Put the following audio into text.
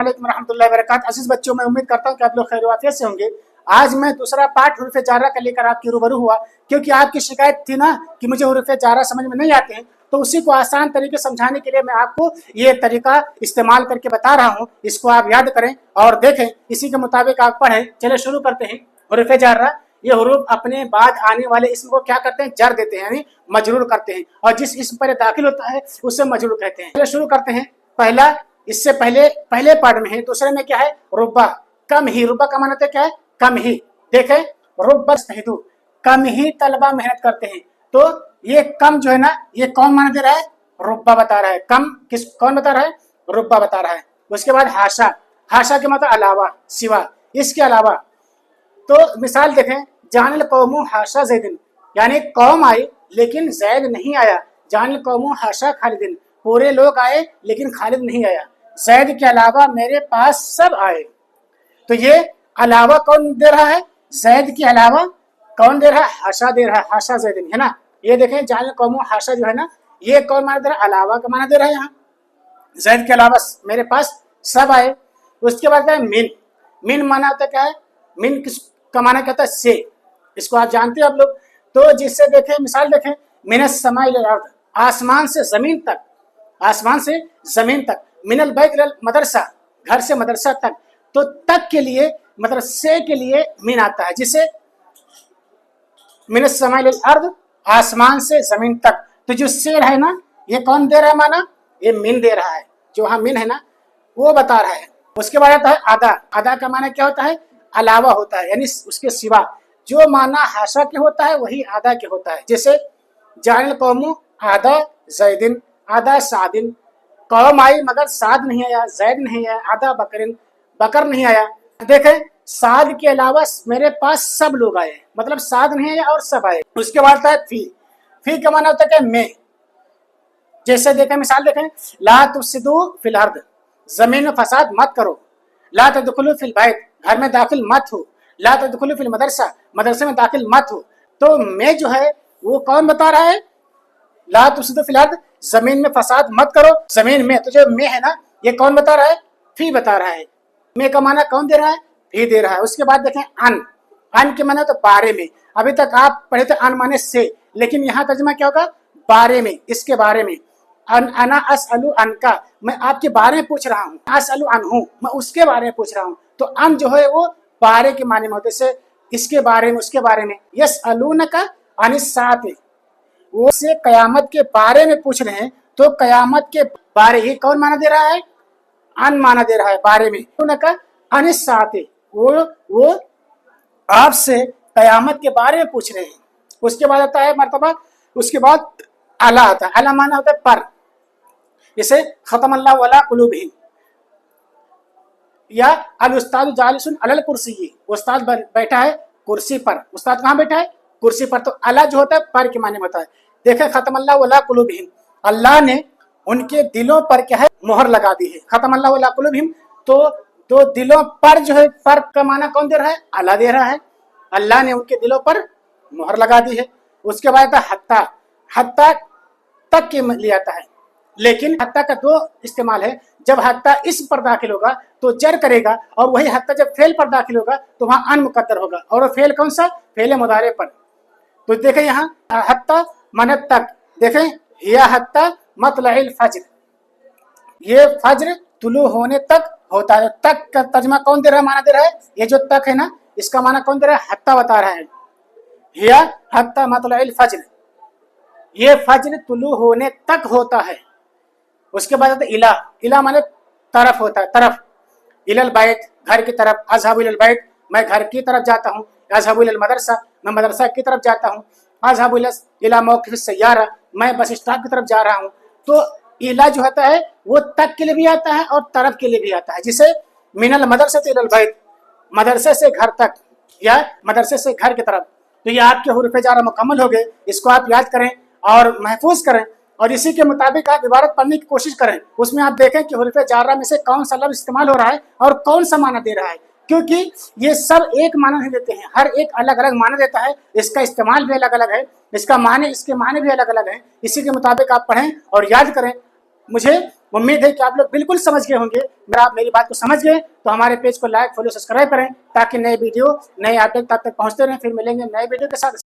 वालेकुम रहमतुल्लाहि व बरकातहू। अजीज बच्चों, मैं उम्मीद करता हूँ कि आप लोग खैर वाफियत से होंगे। आज मैं दूसरा पार्ट हुरूफ जारा का लेकर आपकी रूबरू हुआ, क्योंकि आपकी शिकायत थी ना कि मुझे हुरूफ जारा समझ में नहीं आते हैं, तो उसी को आसान तरीके समझाने के लिए मैं आपको ये तरीका इस्तेमाल करके बता रहा हूँ। इसको आप याद करें और देखें, इसी के मुताबिक आप पढ़ें। चले शुरू करते हैं। हुरूफ जारा, ये हुरूफ अपने बाद आने वाले इसम को क्या करते हैं? जर देते हैं, यानी मजरूर करते हैं, और जिस इसम पर दाखिल होता है उसे मजरूर कहते हैं। चले शुरू करते हैं। पहला, इससे पहले पार्ट में है, दूसरे में क्या है? रुब्बा, कम ही। रुब्बा का माना क्या है? कम ही। देखें, रुब्बा तहिदु, कम ही तलबा मेहनत करते हैं। तो ये कम जो है ना, ये कौन माना दे रहा है? रुब्बा बता रहा है। कम कौन बता रहा है? रुब्बा बता रहा है। उसके बाद हाशा, हाशा के मतलब अलावा, सिवा, इसके अलावा। तो मिसाल देखें, जानिल कौमु हाशा जैदिन, यानी कौम आई लेकिन जैद नहीं आया। जानिल कौमु हाशा खालिदिन, पूरे लोग आए लेकिन खालिद नहीं आया। जैद के अलावा मेरे पास सब आए। तो ये अलावा कौन दे रहा है? जैद के अलावा कौन दे रहा है? हाशा दे रहा है। हाशा जैदिन, है ना। ये देखें, जानिल कौमु हाशा जो है ना, ये कौन माना दे रहा है? अलावा का माना दे रहा है। यहाँ जैद के अलावा मेरे पास सब आए। उसके बाद है मिन। मिन माना होता क्या है? मिन किस का माना कहता है? से। इसको आप जानते हो आप लोग। तो जिससे देखें, मिसाल देखें, मिनस समाइल अर्द, आसमान से जमीन तक, आसमान से जमीन तक। मिनल बैत इलल मदरसा, घर से मदरसा तक। तो तक के लिए मतलब से के लिए मिन आता है, जिसे मिनस समाइल अर्द, आसमान से जमीन तक। तो जो से है ना, ये कौन दे रहा है माना? ये मिन दे रहा है। जो वहां मिन है ना, वो बता रहा है। उसके बाद आता है आदा। आदा का माना क्या होता है? अलावा होता है, यानी उसके सिवा। जो माना हाशा के होता है वही आदा के होता है। जैसे जानिल कौमु आदा जैदिन, आदा सादिन, कौम आई मगर साद नहीं आया, जैद नहीं आया। आदा बकरिन, बकर नहीं आया। देखें, साद के अलावा मेरे पास सब लोग आए, मतलब साद नहीं आया और सब आए। उसके बाद आता है फी। फी का माना होता है मैं। जैसे देखें, मिसाल देखें, ला तुफसिदू फिल अर्द, जमीन में फसाद मत करो। ला तदखुलू फिल बैत, घर में दाखिल मत हो। ला तदखुलू फिल मदरसा, मदरसे में दाखिल मत हो। तो मैं जो है वो कौन बता रहा है? ला तुफसिदू फिल अर्द, जमीन में फसाद मत करो। जमीन में, तो जो मैं है ना, ये कौन बता रहा है? फी बता रहा है। मैं का माना कौन दे रहा है? फी दे रहा है। उसके बाद देखें अन। अन के माना तो बारे में। अभी तक आप पढ़े थे अन माने से, लेकिन यहाँ तर्जुमा क्या होगा? बारे में, इसके बारे में। अना असअलु अनका, मैं आपके बारे में पूछ रहा हूँ। असअलु अनहु, मैं उसके बारे में पूछ रहा हूँ। तो अन जो है वो बारे के माने में होते से, इसके बारे में, उसके बारे में। यसअलूनका अनिस साअति, वो से कयामत के बारे में पूछ रहे हैं। तो कयामत के बारे, ये कौन माना दे रहा है? अन माना दे रहा है, बारे में। उनका अनिस साअति, वो आपसे कयामत के बारे में पूछ रहे हैं। उसके बाद आता है मर्तबा। उसके बाद अला आता है। अला माना होता है पर। जैसे खतम अल्लाह अला कुलूबिहिम, या अल उस्ताद जालिसुन अलल कुर्सी, उस्ताद बैठा है कुर्सी पर। उस्ताद कहाँ बैठा है? कुर्सी पर। तो अला जो होता है पर के माने में होता है। देखे, खतम अल्लाह अला कुलूबिहिम, अल्लाह ने उनके दिलों पर क्या है? मोहर लगा दी है। खतम अल्लाह अला कुलूबिहिम, तो दिलों पर जो है, पर का माना कौन दे रहा है? अल्लाह दे रहा है। अल्लाह ने उनके दिलों पर मोहर लगा दी है। उसके बाद हत्ता। हत्ता तक के लिए आता है, लेकिन हत्ता का दो इस्तेमाल है। जब हत्ता इस पर दाखिल होगा तो जर करेगा, और वही हत्ता जब फेल पर दाखिल होगा तो वहां अन मुकद्दर होगा। और फेल कौन सा? फेल मुदारे पर। तो देखें, यहाँ हत्ता माने तक। देखें, या हत्ता मतलइल फज्र, ये फज्र तुलू होने तक होता है। तक का तर्जुमा कौन दे रहा है? माना दे रहा है, ये जो तक है ना, इसका माना कौन दे रहा है? हत्ता बता रहा है। या हत्ता मतलइल फज्र, ये फज्र तुलू होने तक होता है। उसके बाद आता है इला। इला माने तरफ होता है, तरफ। इलल बैत, घर की तरफ। अज़हबु इलल बैत, मैं घर की तरफ जाता हूँ। अज़हबु इलल मदरसा, मैं मदरसा की तरफ जाता हूँ। अज़हबु इला मौक़िफ़ सय्यारा, मैं बस स्टॉप की तरफ जा रहा हूँ। तो इला जो होता है वो तक के लिए भी आता है और तरफ के लिए भी आता है। जिसे मिनल मदरसा इलल बैत, मदरसे से घर तक, या मदरसे से घर की तरफ। तो ये आपके हुरूफ जारा मुकम्मल हो गए। इसको आप याद करें और महफूज करें, और इसी के मुताबिक आप इबारत पढ़ने की कोशिश करें। उसमें आप देखें कि हुरूफ जारा में से कौन सा लफ्ज़ इस्तेमाल हो रहा है और कौन सा माना दे रहा है, क्योंकि ये सब एक माना नहीं देते हैं। हर एक अलग अलग माना देता है। इसका इस्तेमाल भी अलग अलग है, इसके माने भी अलग अलग हैं। इसी के मुताबिक आप पढ़ें और याद करें। मुझे उम्मीद है कि आप लोग बिल्कुल समझ गए होंगे। अगर आप मेरी बात को समझ गए तो हमारे पेज को लाइक, फॉलो, सब्सक्राइब करें ताकि नए वीडियो, नए अपडेट तब तक पहुंचते रहें। फिर मिलेंगे नए वीडियो के साथ।